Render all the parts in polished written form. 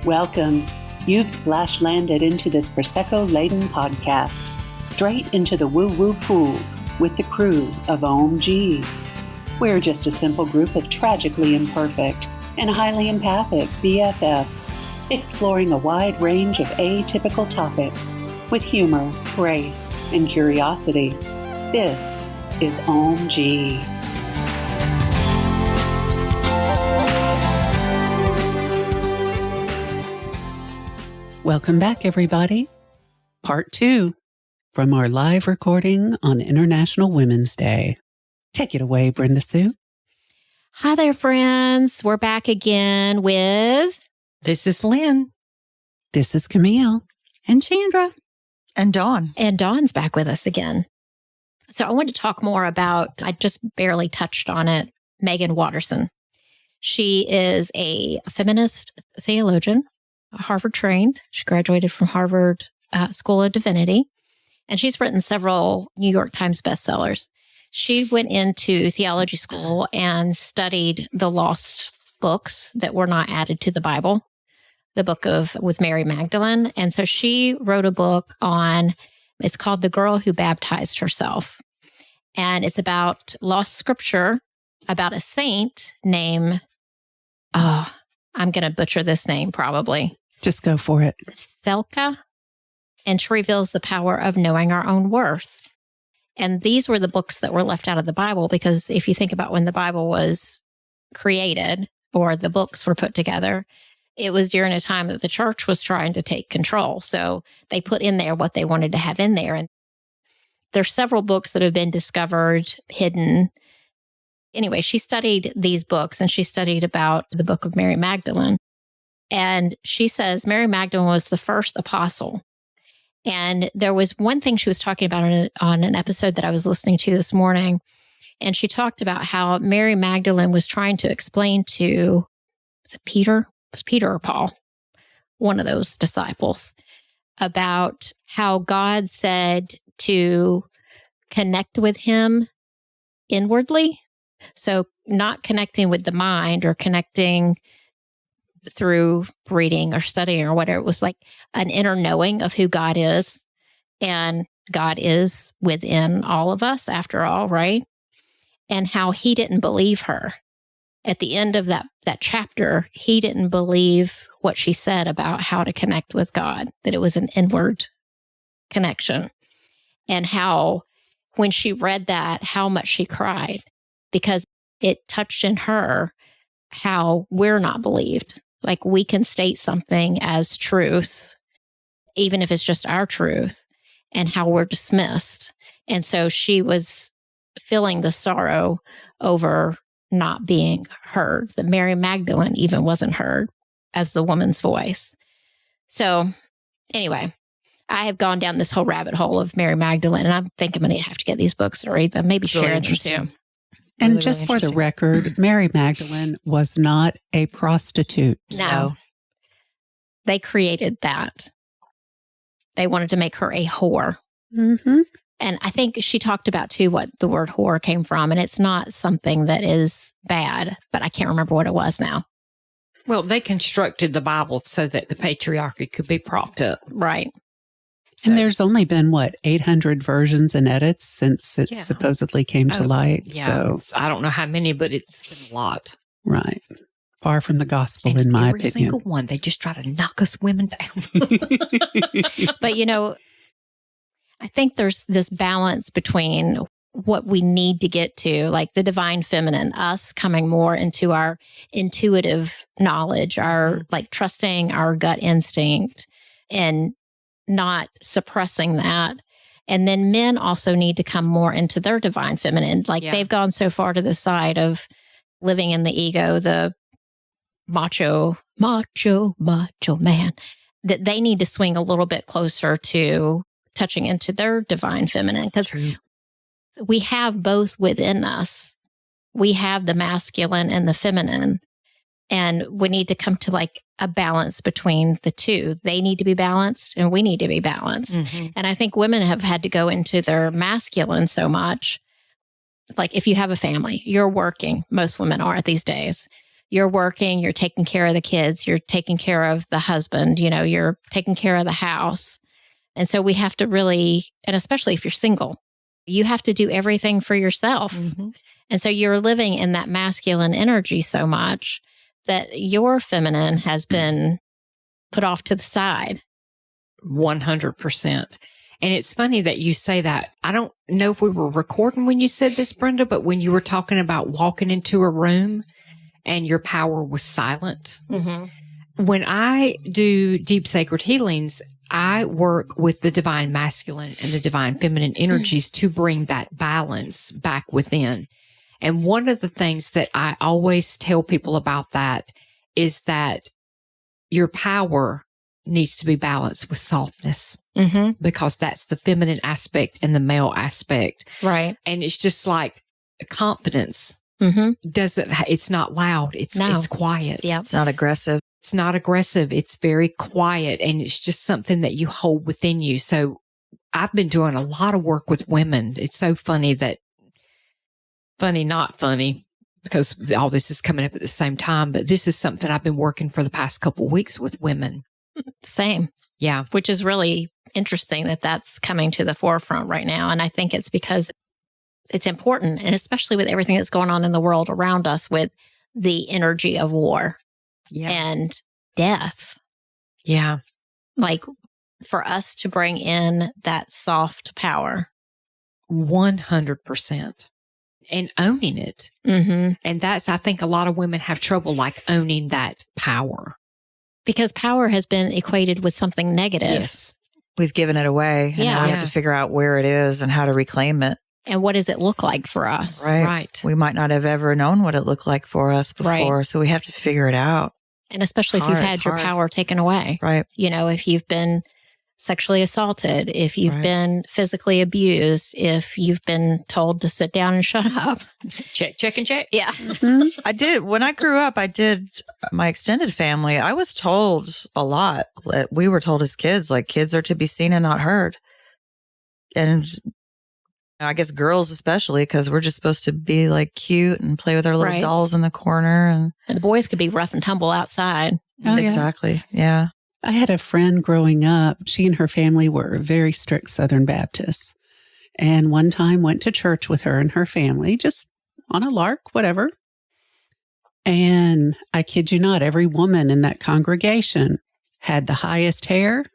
Welcome. You've splash landed into this Prosecco-laden podcast, straight into the woo-woo pool with the crew of Ohm-g. We're just a simple group of tragically imperfect and highly empathic BFFs, exploring a wide range of atypical topics with humor, grace, and curiosity. This is Ohm-g. Welcome back, everybody. Part 2 from our live recording on International Women's Day. Take it away, Brenda Sue. Hi there, friends. We're back again with... This is Lynn. This is Camille. And Chandra. And Dawn. And Dawn's back with us again. So I want to talk more about, I just barely touched on it, Meggan Watterson. She is a feminist theologian, Harvard trained. She graduated from Harvard School of Divinity, and she's written several New York Times bestsellers. She went into theology school and studied the lost books that were not added to the Bible, the book with Mary Magdalene. And so she wrote a book it's called The Girl Who Baptized Herself. And it's about lost scripture about a saint named, I'm going to butcher this name probably. Just go for it. Thelka. And she reveals the power of knowing our own worth. And these were the books that were left out of the Bible, because if you think about when the Bible was created or the books were put together, it was during a time that the church was trying to take control. So they put in there what they wanted to have in there. And there's several books that have been discovered, hidden. Anyway, she studied these books, and she studied about the book of Mary Magdalene. And she says Mary Magdalene was the first apostle. And there was one thing she was talking about on an episode that I was listening to this morning. And she talked about how Mary Magdalene was trying to explain to, was it Peter? It was Peter or Paul, one of those disciples, about how God said to connect with him inwardly. So not connecting with the mind or connecting through reading or studying or whatever. It was like an inner knowing of who God is. And God is within all of us, after all, right? And how he didn't believe her. At the end of that chapter, he didn't believe what she said about how to connect with God, that it was an inward connection. And how, when she read that, how much she cried, because it touched in her how we're not believed. Like, we can state something as truth, even if it's just our truth, and how we're dismissed. And so she was feeling the sorrow over not being heard, that Mary Magdalene even wasn't heard as the woman's voice. So anyway, I have gone down this whole rabbit hole of Mary Magdalene, and I think I'm going to have to get these books and read them, maybe share them too. And really, just for the record, Mary Magdalene was not a prostitute. No. They created that. They wanted to make her a whore. Mm-hmm. And I think she talked about, too, what the word whore came from. And it's not something that is bad, but I can't remember what it was now. Well, they constructed the Bible so that the patriarchy could be propped up. Right. So. And there's only been, 800 versions and edits since it supposedly came to light. Yeah. So I don't know how many, but it's been a lot. Right. Far from the gospel, in my opinion. Every single one. They just try to knock us women down. But, I think there's this balance between what we need to get to, like the divine feminine, us coming more into our intuitive knowledge, our trusting our gut instinct and not suppressing that. And then men also need to come more into their divine feminine. They've gone so far to the side of living in the ego, the macho man, that they need to swing a little bit closer to touching into their divine feminine. Because we have both within us. We have the masculine and the feminine. And we need to come to a balance between the two. They need to be balanced and we need to be balanced. Mm-hmm. And I think women have had to go into their masculine so much. Like if you have a family, you're working, most women are these days. you're working, you're taking care of the kids, you're taking care of the husband, you're taking care of the house. And so we have to really, and especially if you're single, you have to do everything for yourself. Mm-hmm. And so you're living in that masculine energy so much that your feminine has been put off to the side. 100%. And it's funny that you say that. I don't know if we were recording when you said this, Brenda, but when you were talking about walking into a room and your power was silent. Mm-hmm. When I do deep sacred healings, I work with the divine masculine and the divine feminine energies to bring that balance back within. And one of the things that I always tell people about that is that your power needs to be balanced with softness, because that's the feminine aspect and the male aspect. Right. And it's just like confidence it's not loud. It's quiet. Yeah. It's not aggressive. It's not aggressive. It's very quiet. And it's just something that you hold within you. So I've been doing a lot of work with women. It's so funny, not funny, because all this is coming up at the same time, but this is something I've been working for the past couple of weeks with women. Same. Yeah. Which is really interesting that that's coming to the forefront right now. And I think it's because it's important, and especially with everything that's going on in the world around us with the energy of war and death. Yeah. Like for us to bring in that soft power. 100%. And owning it. Mm-hmm. And that's, I think a lot of women have trouble like owning that power. Because power has been equated with something negative. Yes. We've given it away. And now we have to figure out where it is and how to reclaim it. And what does it look like for us? Right. We might not have ever known what it looked like for us before. Right. So we have to figure it out. And especially if you've had your power taken away. Right. If you've been sexually assaulted, if you've been physically abused, if you've been told to sit down and shut up. Check, and check. Yeah. I did. When I grew up, my extended family, I was told a lot. We were told as kids, like kids are to be seen and not heard. And I guess girls especially, because we're just supposed to be like cute and play with our little dolls in the corner. And the boys could be rough and tumble outside. Oh, exactly. Yeah. I had a friend growing up. She and her family were very strict Southern Baptists. And one time went to church with her and her family, just on a lark, whatever. And I kid you not, every woman in that congregation had the highest hair,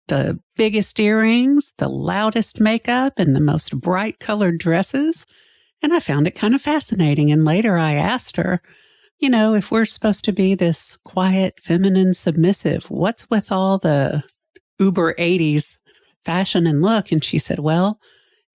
the biggest earrings, the loudest makeup, and the most bright colored dresses. And I found it kind of fascinating. And later I asked her, if we're supposed to be this quiet, feminine, submissive, what's with all the uber 80s fashion and look? And she said, well,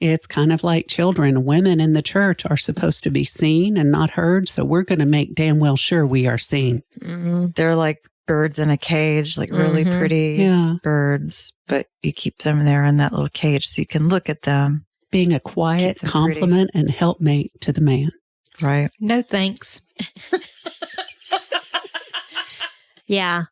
it's kind of like children. Women in the church are supposed to be seen and not heard. So we're going to make damn well sure we are seen. Mm-hmm. They're like birds in a cage, like really pretty birds, but you keep them there in that little cage so you can look at them. Being a quiet complement and helpmate to the man. Right. No thanks. Yeah.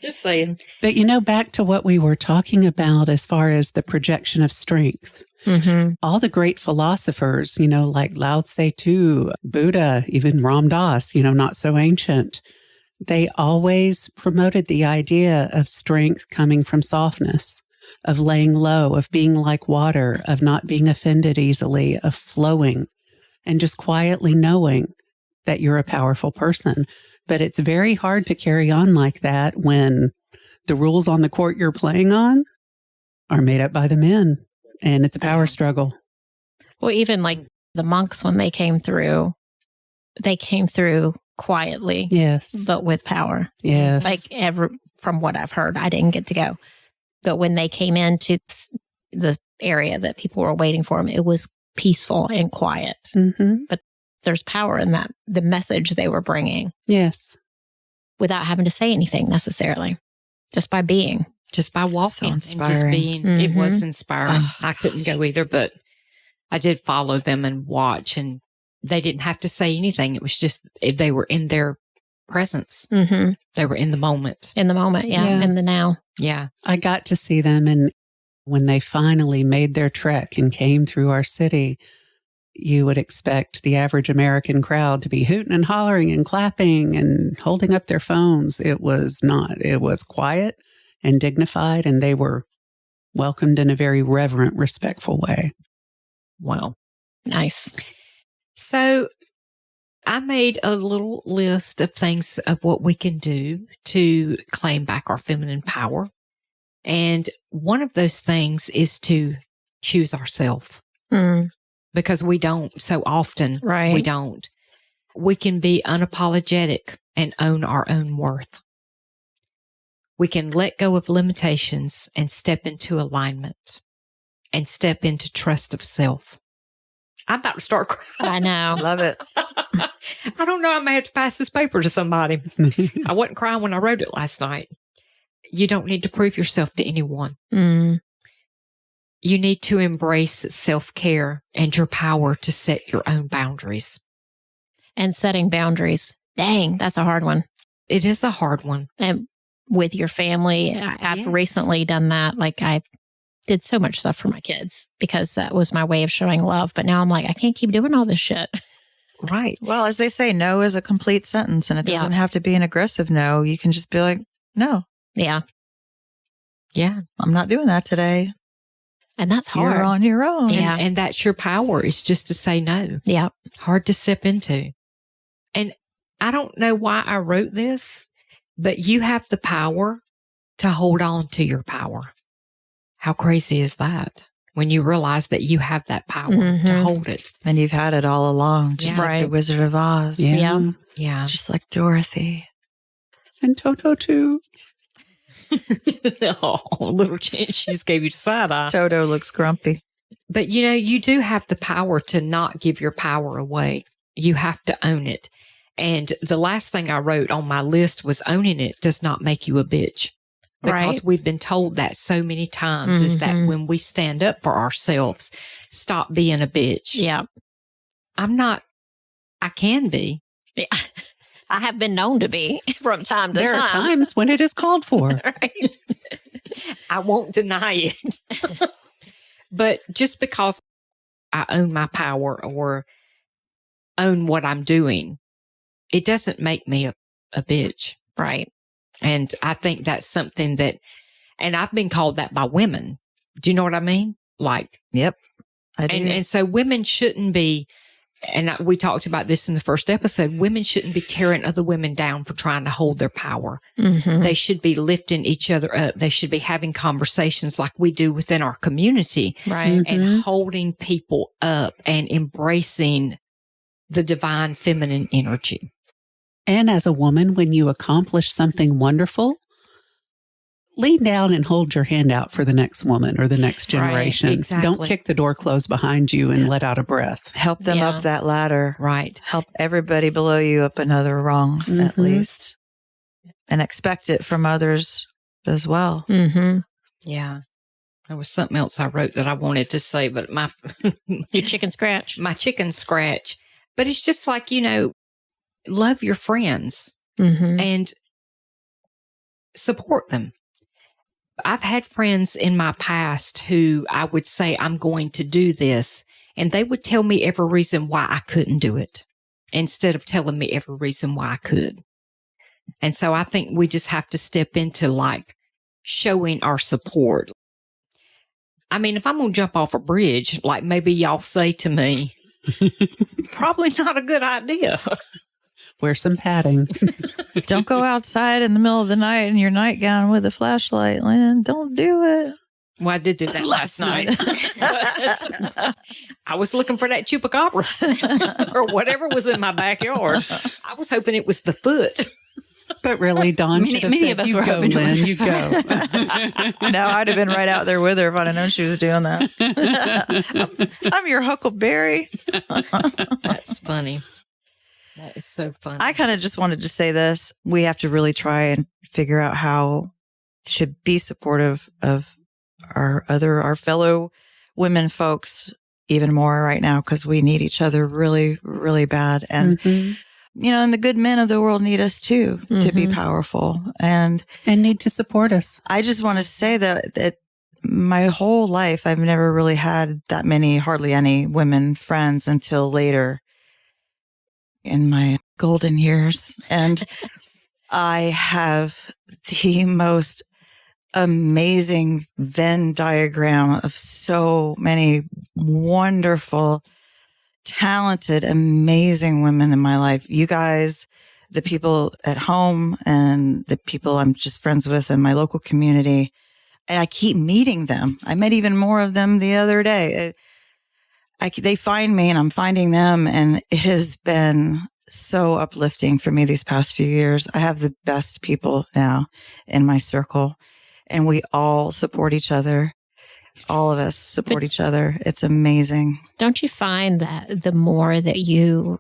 Just saying. But back to what we were talking about as far as the projection of strength. Mm-hmm. All the great philosophers, like Lao Tse Tu, Buddha, even Ram Dass, not so ancient, they always promoted the idea of strength coming from softness, of laying low, of being like water, of not being offended easily, of flowing, and just quietly knowing that you're a powerful person. But it's very hard to carry on like that when the rules on the court you're playing on are made up by the men, and it's a power struggle. Well, even like the monks, when they came through quietly. Yes. But with power. Yes. Like from what I've heard, I didn't get to go. But when they came into the area that people were waiting for them, it was peaceful and quiet. Mm-hmm. But there's power in that, the message they were bringing. Yes. Without having to say anything necessarily, just by being. Just by walking and just being. Mm-hmm. It was inspiring. I couldn't go either, but I did follow them and watch, and they didn't have to say anything. It was just, they were in their presence. Mm-hmm. They were in the moment. In the moment, yeah. In the now. Yeah. I got to see them, and when they finally made their trek and came through our city, you would expect the average American crowd to be hooting and hollering and clapping and holding up their phones. It was not. It was quiet and dignified, and they were welcomed in a very reverent, respectful way. Wow. Nice. So I made a little list of things of what we can do to claim back our feminine power. And one of those things is to choose ourselves. Because we don't so often. Right. We don't. We can be unapologetic and own our own worth. We can let go of limitations and step into alignment and step into trust of self. I'm about to start crying. I know. Love it. I don't know. I may have to pass this paper to somebody. I wasn't crying when I wrote it last night. You don't need to prove yourself to anyone. You need to embrace self-care and your power to set your own boundaries. And setting boundaries. Dang, that's a hard one. It is a hard one. And with your family, I've Yes. recently done that. Like I did so much stuff for my kids because that was my way of showing love. But now I'm like, I can't keep doing all this shit. Right. Well, as they say, no is a complete sentence, and it Yeah. doesn't have to be an aggressive no. You can just be like, no, Yeah. Yeah. I'm not doing that today. And that's hard. You're on your own. Yeah. And that's your power, is just to say no. Yeah. Hard to step into. And I don't know why I wrote this, but you have the power to hold on to your power. How crazy is that? When you realize that you have that power to Mhm. hold it. And you've had it all along, just Yeah. like Right. the Wizard of Oz. Yeah. Yeah. Just like Dorothy. And Toto, too. Oh, little chance she just gave you the side eye. Toto looks grumpy. But you know, you do have the power to not give your power away. You have to own it. And the last thing I wrote on my list was owning it does not make you a bitch. Because Right. we've been told that so many times, is that Mhm. when we stand up for ourselves, stop being a bitch. Yeah. I'm not, I can be. Yeah. I have been known to be from time to There time. are times when it is called for. Right. I won't deny it. But just because I own my power or own what I'm doing, it doesn't make me a bitch. Right. And I think that's something that, and I've been called that by women. Do you know what I mean? Like, Yep. I do. and so women shouldn't be, and we talked about this in the first episode, women shouldn't be tearing other women down for trying to hold their power. Mm-hmm. They should be lifting each other up. They should be having conversations like we do within our community Right. and holding people up and embracing the divine feminine energy. And as a woman, when you accomplish something wonderful, lean down and hold your hand out for the next woman or the next generation. exactly. Don't kick the door closed behind you and let out a breath. Help them Yeah. up that ladder. Right. Help everybody below you up another rung, at Mhm. least. And expect it from others as well. Mm-hmm. Yeah. There was something else I wrote that I wanted to say, but my Your chicken scratch. my chicken scratch. But it's just like, you know, love your friends Mm-hmm. and support them. I've had friends in my past who I would say, I'm going to do this, and they would tell me every reason why I couldn't do it instead of telling me every reason why I could. And so I think we just have to step into like showing our support. I mean, if I'm going to jump off a bridge, like maybe y'all say to me, probably not a good idea. Wear some padding. Don't go outside in the middle of the night in your nightgown with a flashlight, Lynn. Don't do it. Well, I did do that last night. But I was looking for that chupacabra or whatever was in my backyard. I was hoping it was the foot. But really, Dawn should have many said, of us you were go, hoping it was Lynn, the you go. No, I'd have been right out there with her if I'd have known she was doing that. I'm your huckleberry. That's funny. That is so funny. I kind of just wanted to say this. We have to really try and figure out how to be supportive of our fellow women folks even more right now, because we need each other really, really bad. And, Mhm. you know, and the good men of the world need us too to be Mhm. powerful. And And need to support us. I just want to say that my whole life, I've never really had that many, hardly any women friends until later in my golden years. And I have the most amazing Venn diagram of so many wonderful, talented, amazing women in my life. You guys, the people at home and the people I'm just friends with in my local community. And I keep meeting them. I met even more of them the other day. They find me and I'm finding them. And it has been so uplifting for me these past few years. I have the best people now in my circle and we all support each other. All of us support each other. It's amazing. Don't you find that the more that you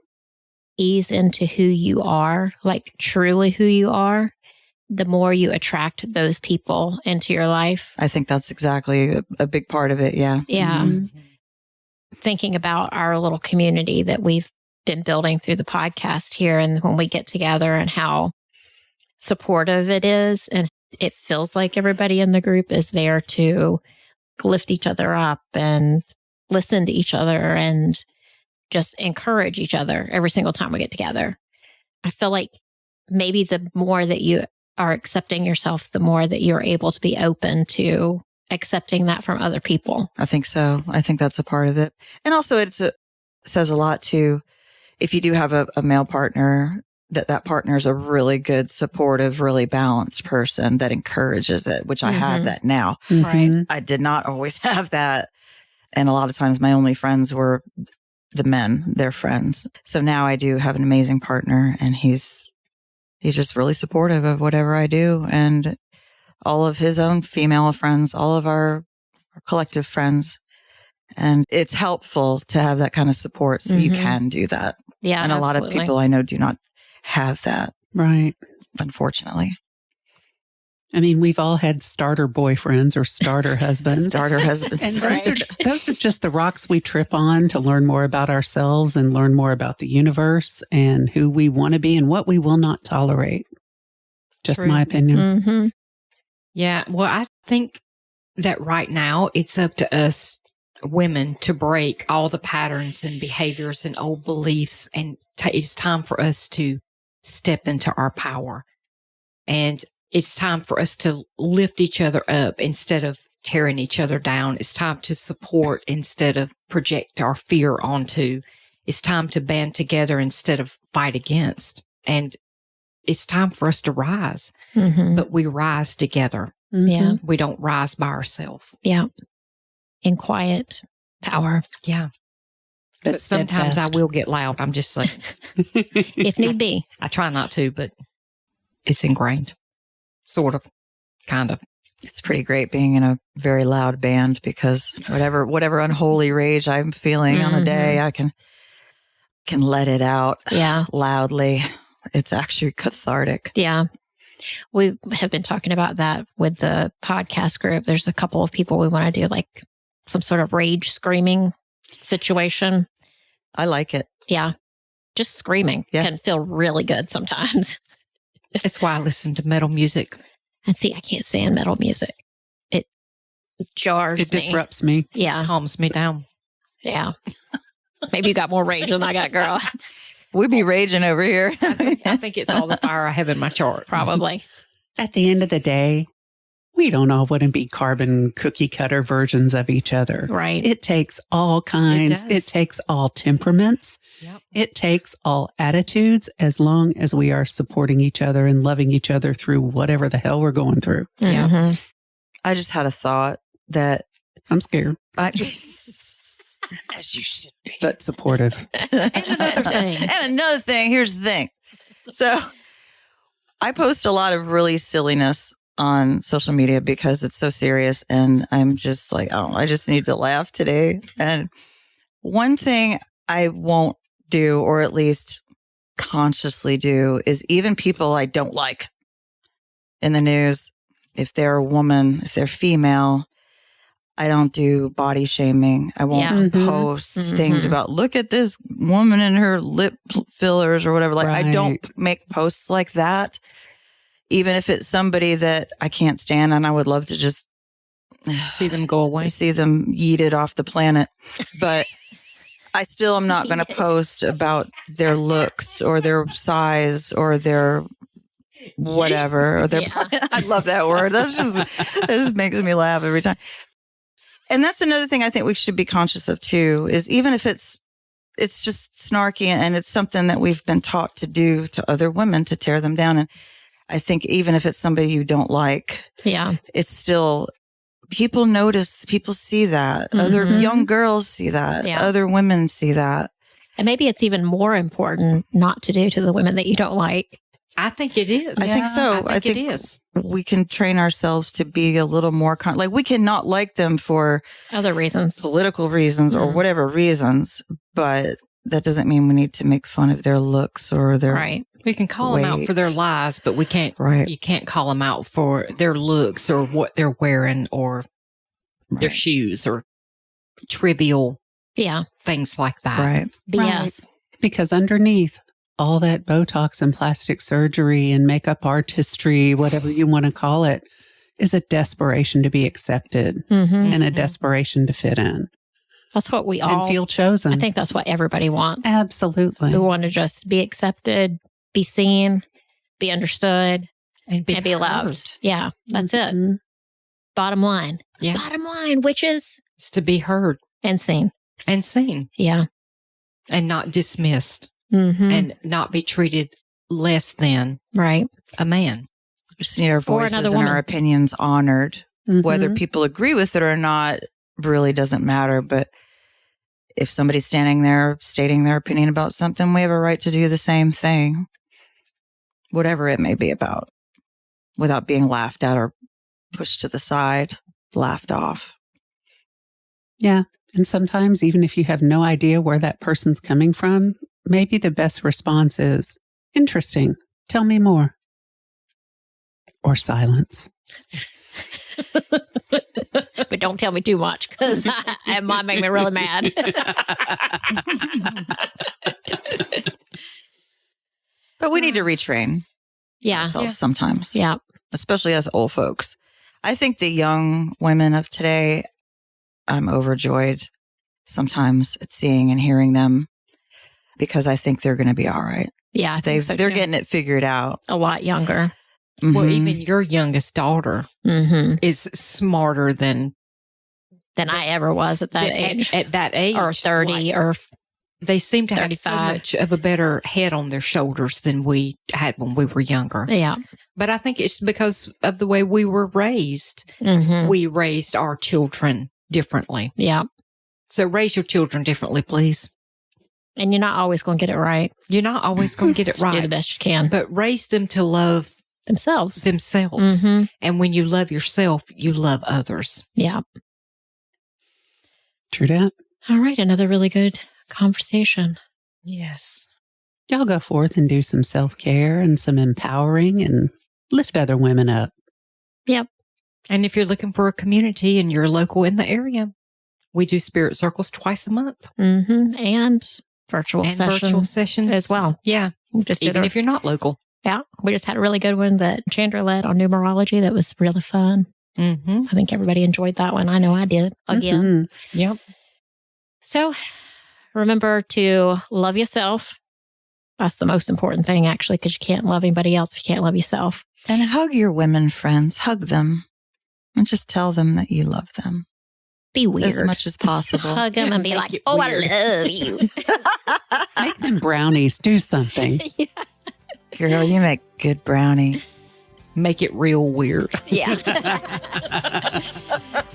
ease into who you are, like truly who you are, the more you attract those people into your life? I think that's exactly a big part of it. Yeah. Yeah. Mm-hmm. Thinking about our little community that we've been building through the podcast here, and when we get together and how supportive it is, and it feels like everybody in the group is there to lift each other up and listen to each other and just encourage each other every single time we get together. I feel like maybe the more that you are accepting yourself, the more that you're able to be open to accepting that from other people. I think so. I think that's a part of it. And also it says a lot too, if you do have a male partner, that partner is a really good, supportive, really balanced person that encourages it, which I have that now. Right. I did not always have that. And a lot of times my only friends were the men, their friends. So now I do have an amazing partner and he's just really supportive of whatever I do and all of his own female friends, all of our collective friends. And it's helpful to have that kind of support so you can do that. Yeah. And a lot of people I know do not have that. Right. Unfortunately. I mean, we've all had starter boyfriends or starter husbands. Starter husbands. And those are just the rocks we trip on to learn more about ourselves and learn more about the universe and who we want to be and what we will not tolerate. Just my opinion. Mm-hmm. Yeah. Well, I think that right now it's up to us women to break all the patterns and behaviors and old beliefs. And it's time for us to step into our power. And it's time for us to lift each other up instead of tearing each other down. It's time to support instead of project our fear onto. It's time to band together instead of fight against. And it's time for us to rise, but we rise together. Yeah. We don't rise by ourselves. Yeah. In quiet power. Yeah. But sometimes I will get loud. I'm just saying. If need be. I try not to, but it's ingrained. Sort of. Kind of. It's pretty great being in a very loud band because whatever unholy rage I'm feeling on a day, I can let it out loudly. It's actually cathartic. Yeah. We have been talking about that with the podcast group. There's a couple of people we want to do like some sort of rage screaming situation. I like it. Yeah. Just screaming can feel really good sometimes. That's why I listen to metal music. And see, I can't stand metal music. It jars me. It disrupts me. Yeah. Calms me down. Yeah. Maybe you got more rage than I got, girl. We be raging over here. I think it's all the fire I have in my chart. Probably. At the end of the day, we don't all want to be carbon cookie cutter versions of each other. Right. It takes all kinds. It takes all temperaments. Yep. It takes all attitudes as long as we are supporting each other and loving each other through whatever the hell we're going through. Yeah. I just had a thought that I'm scared. As you should be. But supportive. And another thing, here's the thing. So I post a lot of really silliness on social media because it's so serious. And I'm just like, I just need to laugh today. And one thing I won't do, or at least consciously do, is even people I don't like in the news, if they're a woman, if they're female, I don't do body shaming. I won't post things about, look at this woman and her lip fillers or whatever. Like, I don't make posts like that, even if it's somebody that I can't stand and I would love to just See them go away. See them yeeted off the planet. But I still am not going to post about their looks or their size or their whatever. Or their I love that word. That just makes me laugh every time. And that's another thing I think we should be conscious of too, is even if it's just snarky and it's something that we've been taught to do to other women to tear them down. And I think even if it's somebody you don't like, it's still, people notice, people see that. Other young girls see that. Other women see that. And maybe it's even more important not to do to the women that you don't like. I think it is. I think so. I think it is. We can train ourselves to be a little more like we cannot like them for other reasons, political reasons or whatever reasons, but that doesn't mean we need to make fun of their looks or their We can call them out for their lies, but we can't. You can't call them out for their looks or what they're wearing or their shoes or trivial things like that. Right. BS. Because underneath all that Botox and plastic surgery and makeup artistry, whatever you want to call it, is a desperation to be accepted and a desperation to fit in. That's what we all and feel chosen. I think that's what everybody wants. Absolutely. We want to just be accepted, be seen, be understood, and be loved. Yeah, that's it. Bottom line. Yeah. Bottom line, which is to be heard and seen. And seen. Yeah. And not dismissed. And not be treated less than a man. We just need our voices and our opinions honored. Whether people agree with it or not really doesn't matter. But if somebody's standing there stating their opinion about something, we have a right to do the same thing, whatever it may be about, without being laughed at or pushed to the side, laughed off. Yeah. And sometimes, even if you have no idea where that person's coming from, maybe the best response is, interesting, tell me more. Or silence. But don't tell me too much, because it might make me really mad. But we need to retrain ourselves sometimes. Yeah. Especially as old folks. I think the young women of today, I'm overjoyed sometimes at seeing and hearing them, because I think they're going to be all right. Yeah, I think they're getting it figured out. A lot younger. Well, even your youngest daughter is smarter than I ever was at that age. At that age. Or 30 or they seem to 35. have so much of a better head on their shoulders than we had when we were younger. Yeah. But I think it's because of the way we were raised. We raised our children differently. Yeah. So raise your children differently, please. And you're not always going to get it right. You're not always going to get it right. Do the best you can. But raise them to love themselves. And when you love yourself, you love others. Yeah. True that. All right. Another really good conversation. Yes. Y'all go forth and do some self-care and some empowering and lift other women up. Yep. And if you're looking for a community and you're local in the area, we do spirit circles twice a month. And virtual sessions as well. Yeah. Even if you're not local. Yeah. We just had a really good one that Chandra led on numerology that was really fun. I think everybody enjoyed that one. I know I did. Again. Yep. So remember to love yourself. That's the most important thing, actually, because you can't love anybody else if you can't love yourself. And hug your women friends. Hug them. And just tell them that you love them. Be weird. As much as possible. Hug them and be like, oh, weird. I love you. Make them brownies. Do something. Girl, you make good brownie. Make it real weird. Yeah.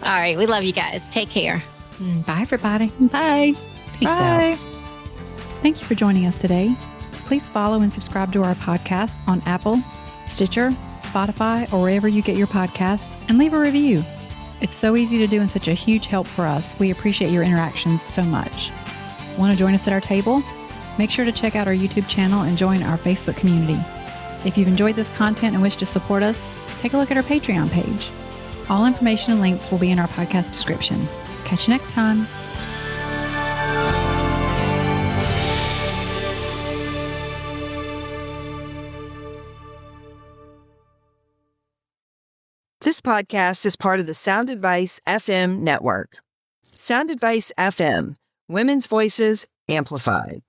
All right. We love you guys. Take care. Bye, everybody. Bye. Peace out. Thank you for joining us today. Please follow and subscribe to our podcast on Apple, Stitcher, Spotify, or wherever you get your podcasts, and leave a review. It's so easy to do and such a huge help for us. We appreciate your interactions so much. Want to join us at our table? Make sure to check out our YouTube channel and join our Facebook community. If you've enjoyed this content and wish to support us, take a look at our Patreon page. All information and links will be in our podcast description. Catch you next time. This podcast is part of the Sound Advice FM network. Sound Advice FM, women's voices amplified.